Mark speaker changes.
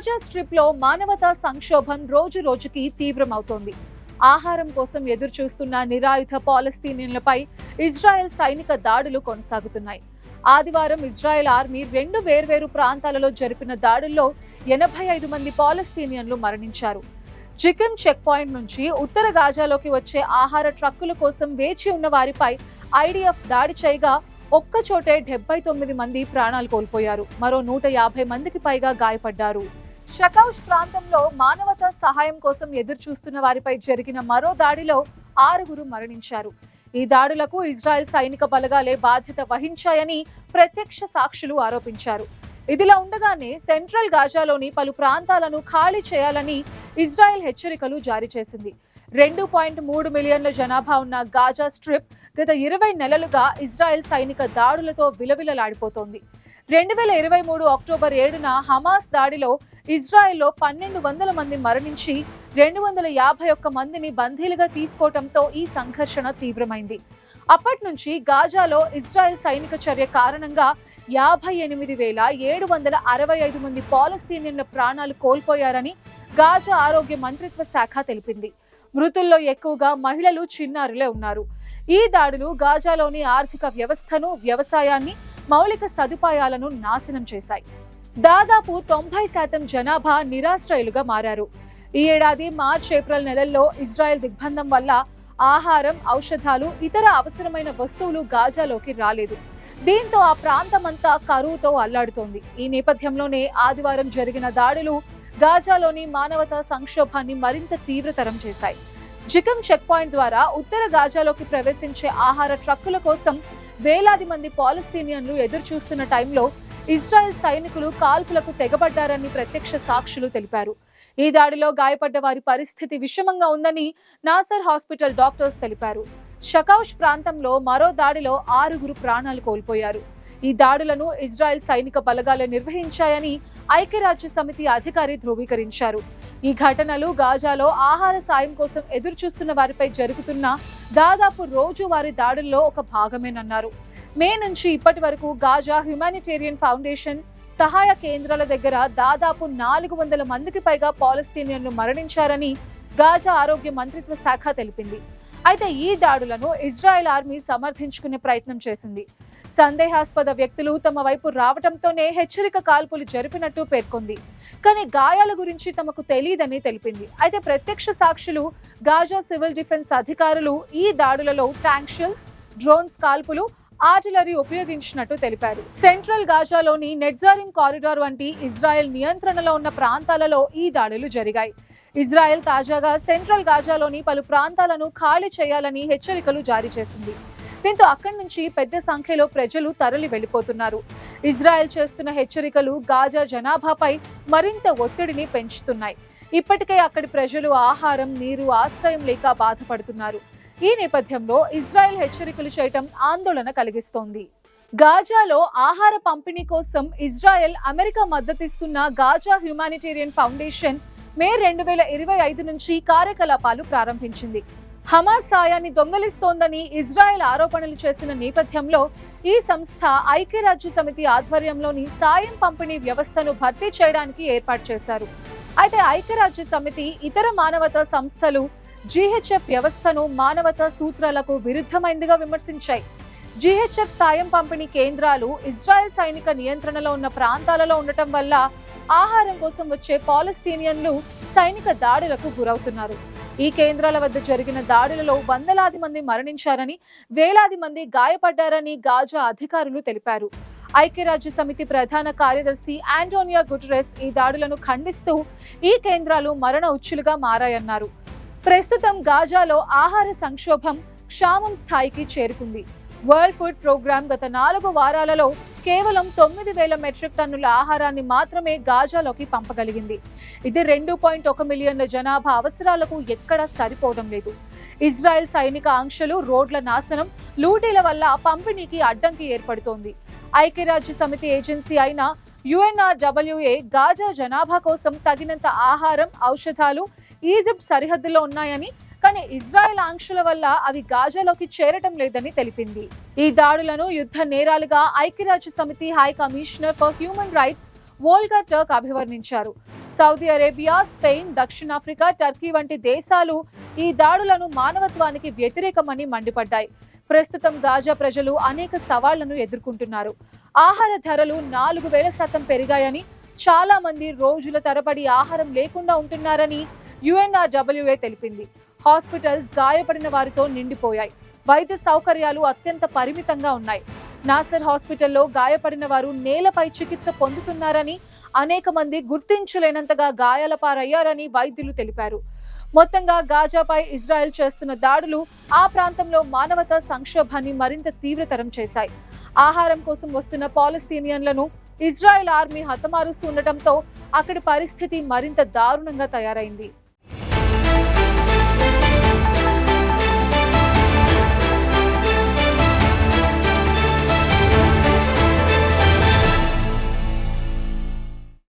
Speaker 1: Gaza strip లో మానవతా సంక్షోభం రోజు రోజుకి తీవ్రమవుతోంది. ఆహారం కోసం ఎదురు చూస్తున్న నిరాయుధ పాలస్తీనియన్లపై ఇజ్రాయెల్ సైనిక దాడులు కొనసాగుతున్నాయి. ఆదివారం ఇజ్రాయెల్ ఆర్మీ 2 వేర్వేరు ప్రాంతాలలో జరిపిన దాడుల్లో 85 మంది పాలస్తీనియన్లు మరణించారు. చికెన్ చెక్ పాయింట్ నుంచి ఉత్తర గాజాలోకి వచ్చే ఆహార ట్రక్కుల కోసం వేచి ఉన్న వారిపై ఐడిఎఫ్ దాడి చేయగా ఒక్కచోటే 79 మంది ప్రాణాలు కోల్పోయారు. మరో 150 మందికి పైగా గాయపడ్డారు. షకౌష్ ప్రాంతంలో మానవతా సహాయం కోసం ఎదురు చూస్తున్న వారిపై జరిగిన మరో దాడిలో 6 మరణించారు. ఈ దాడులకు ఇజ్రాయెల్ సైనిక బలగాలే బాధ్యత వహించాయని ప్రత్యక్ష సాక్షులు ఆరోపించారు. ఇదిలా ఉండగానే సెంట్రల్ గాజాలోని పలు ప్రాంతాలను ఖాళీ చేయాలని ఇజ్రాయెల్ హెచ్చరికలు జారీ చేసింది. 2.3 మిలియన్ల జనాభా ఉన్న గాజా స్ట్రిప్ గత 20 నెలలుగా ఇజ్రాయెల్ సైనిక దాడులతో విలవిలలాడిపోతోంది. 2023 అక్టోబర్ 7న హమాస్ దాడిలో ఇజ్రాయెల్లో 1200 మంది మరణించి 251 మందిని బందీలుగా తీసుకోవడంతో ఈ సంఘర్షణ తీవ్రమైంది. అప్పటి నుంచి గాజాలో ఇజ్రాయెల్ సైనిక చర్య కారణంగా 58,765 మంది పాలస్తీనియన్ల ప్రాణాలు కోల్పోయారని గాజా ఆరోగ్య మంత్రిత్వ శాఖ తెలిపింది. మృతుల్లో ఎక్కువగా మహిళలు, చిన్నారులే ఉన్నారు. ఈ దాడులు గాజాలోని ఆర్థిక వ్యవస్థను, వ్యవసాయాన్ని, మౌలిక సదుపాయాలను నాశనం చేశాయి. దాదాపు 90% జనాభా నిరాశ్రయులుగా మారారు. ఈ ఏడాది మార్చ్, ఏప్రిల్ నెలల్లో ఇజ్రాయెల్ దిగ్బంధం వల్ల ఆహారం, ఔషధాలు, ఇతర అవసరమైన వస్తువులు గాజాలోకి రాలేదు. దీంతో ఆ ప్రాంతమంతా కరువుతో అల్లాడుతోంది. ఈ నేపథ్యంలోనే ఆదివారం జరిగిన దాడులు గాజాలోని మానవతా సంక్షోభాన్ని మరింత తీవ్రతరం చేశాయి. జికమ్ చెక్ పాయింట్ ద్వారా ఉత్తర గాజాలోకి ప్రవేశించే ఆహార ట్రక్కుల కోసం వేలాది మంది పాలస్తీనియన్లు ఎదురు చూస్తున్న టైంలో ఇజ్రాయెల్ సైనికులు కాల్పులకు తెగబడ్డారని ప్రత్యక్ష సాక్షులు తెలిపారు. ఈ దాడిలో గాయపడ్డ వారి పరిస్థితి విషమంగా ఉందని నాసర్ హాస్పిటల్ డాక్టర్స్ తెలిపారు. షకౌష్ ప్రాంతంలో మరో దాడిలో 6 ప్రాణాలు కోల్పోయారు. ఈ దాడులను ఇజ్రాయెల్ సైనిక బలగాలే నిర్వహించాయని ఐక్యరాజ్య సమితి అధికారి ధృవీకరించారు. ఈ ఘటనలు గాజాలో ఆహార సాయం కోసం ఎదురు చూస్తున్న వారిపై జరుగుతున్న దాదాపు రోజువారీ దాడుల్లో ఒక భాగమేనన్నారు. మే నుంచి ఇప్పటి వరకు గాజా హ్యుమానిటేరియన్ ఫౌండేషన్ సహాయ కేంద్రాల దగ్గర దాదాపు 400 మందికి పైగా పాలస్తీనియన్లు మరణించారని గాజా ఆరోగ్య మంత్రిత్వ శాఖ తెలిపింది. అయితే ఈ దాడులను ఇజ్రాయెల్ ఆర్మీ సమర్థించుకునే ప్రయత్నం చేసింది. సందేహాస్పద వ్యక్తులు తమ వైపు రావడంతోనే హెచ్చరిక కాల్పులు జరిపినట్టు పేర్కొంది. కానీ గాయాల గురించి తమకు తెలియదని తెలిపింది. అయితే ప్రత్యక్ష సాక్షులు, గాజా సివిల్ డిఫెన్స్ అధికారులు ఈ దాడులలో ట్యాంక్ షెల్స్, డ్రోన్స్ కాల్పులు, ఆర్టిలరీ ఉపయోగించినట్టు తెలిపారు. సెంట్రల్ గాజాలోని నెట్జారిమ్ కారిడార్ వంటి ఇజ్రాయెల్ నియంత్రణలో ఉన్న ప్రాంతాలలో ఈ దాడులు జరిగాయి. ఇజ్రాయెల్ తాజాగా సెంట్రల్ గాజాలోని పలు ప్రాంతాలను ఖాళీ చేయాలని హెచ్చరికలు జారీ చేసింది. దీంతో అక్కడి నుంచి పెద్ద సంఖ్యలో ప్రజలు తరలి వెళ్లిపోతున్నారు. ఇజ్రాయెల్ చేస్తున్న హెచ్చరికలు గాజా జనాభాపై మరింత ఒత్తిడిని పెంచుతున్నాయి. ఇప్పటికే అక్కడి ప్రజలు ఆహారం, నీరు, ఆశ్రయం లేక బాధపడుతున్నారు. ఈ నేపథ్యంలో ఇజ్రాయెల్ హెచ్చరికలు చేయటం ఆందోళన కలిగిస్తోంది. గాజాలో ఆహార పంపిణీ కోసం ఇజ్రాయెల్, అమెరికా మద్దతిస్తున్న గాజా హ్యుమానిటేరియన్ ఫౌండేషన్ మే 2025 నుంచి కార్యకలాపాలు ప్రారంభించింది. హమాస్ సాయాన్ని దొంగలిస్తోందని ఇజ్రాయెల్ ఆరోపణలు చేసిన నేపథ్యంలో ఈ సంస్థ ఐక్యరాజ్య సమితి ఆధ్వర్యంలోని సాయం పంపిణీ వ్యవస్థను భర్తీ చేయడానికి ఏర్పాటు చేశారు. అయితే ఐక్యరాజ్య సమితి, ఇతర మానవతా సంస్థలు జీహెచ్ఎఫ్ వ్యవస్థను మానవతా సూత్రాలకు విరుద్ధమైనదిగా విమర్శించాయి. జీహెచ్ఎఫ్ సాయం పంపిణీ కేంద్రాలు ఇజ్రాయెల్ సైనిక నియంత్రణలో ఉన్న ప్రాంతాలలో ఉండటం వల్ల ఆహారం కోసం వచ్చే పాలస్తీనియన్లు సైనిక దాడులకు గురవుతున్నారు. ఈ కేంద్రాల వద్ద జరిగిన దాడులలో వందలాది మంది మరణించారని, వేలాది మంది గాయపడ్డారని గాజా అధికారులు తెలిపారు. ఐక్యరాజ్య సమితి ప్రధాన కార్యదర్శి ఆంటోనియో గుటెరెస్ ఈ దాడులను ఖండిస్తూ ఈ కేంద్రాలు మరణ ఉచ్చులుగా మారాయన్నారు. ప్రస్తుతం గాజాలో ఆహార సంక్షోభం క్షామం స్థాయికి చేరుకుంది. వరల్డ్ ఫుడ్ ప్రోగ్రామ్ గత 4 వారాలలో కేవలం 9,000 మెట్రిక్ టన్నుల ఆహారాన్ని మాత్రమే గాజాలోకి పంపగలిగింది. ఇది 2.1 మిలియన్ల జనాభా అవసరాలకు ఎక్కడా సరిపోవడం లేదు. ఇజ్రాయెల్ సైనిక ఆంక్షలు, రోడ్ల నాశనం, లూటీల వల్ల పంపిణీకి అడ్డంకి ఏర్పడుతోంది. ఐక్యరాజ్య సమితి ఏజెన్సీ అయిన UNRWA గాజా జనాభా కోసం తగినంత ఆహారం, ఔషధాలు ఈజిప్ట్ సరిహద్దులో ఉన్నాయని, కానీ ఇజ్రాయెల్ ఆంక్షల వల్ల అవి గాజాలోకి చేరటం లేదని తెలిపింది. ఈ దాడులను యుద్ధ నేరాలుగా ఐక్యరాజ్య సమితి high commissioner for human rights Volker Turk అభివర్ణించారు. సౌదీ అరేబియా, స్పెయిన్, దక్షిణాఫ్రికా, టర్కీ వంటి దేశాలు ఈ దాడులను మానవత్వానికి వ్యతిరేకమని మండిపడ్డాయి. ప్రస్తుతం గాజా ప్రజలు అనేక సవాళ్లను ఎదుర్కొంటున్నారు. ఆహార ధరలు 4000% పెరిగాయని, చాలా మంది రోజుల తరబడి ఆహారం లేకుండా ఉంటున్నారని UNRWA తెలిపింది. హాస్పిటల్స్ గాయపడిన వారితో నిండిపోయాయి. వైద్య సౌకర్యాలు అత్యంత పరిమితంగా ఉన్నాయి. నాసర్ హాస్పిటల్లో గాయపడిన వారు నేలపై చికిత్స పొందుతున్నారని, అనేక మంది గుర్తించలేనంతగా గాయాల పాలయ్యారని వైద్యులు తెలిపారు. మొత్తంగా గాజాపై ఇజ్రాయెల్ చేస్తున్న దాడులు ఆ ప్రాంతంలో మానవతా సంక్షోభాన్ని మరింత తీవ్రతరం చేశాయి. ఆహారం కోసం వస్తున్న పాలస్తీనియన్లను ఇజ్రాయెల్ ఆర్మీ హతమారుస్తుండటంతో అక్కడి పరిస్థితి మరింత దారుణంగా తయారైంది.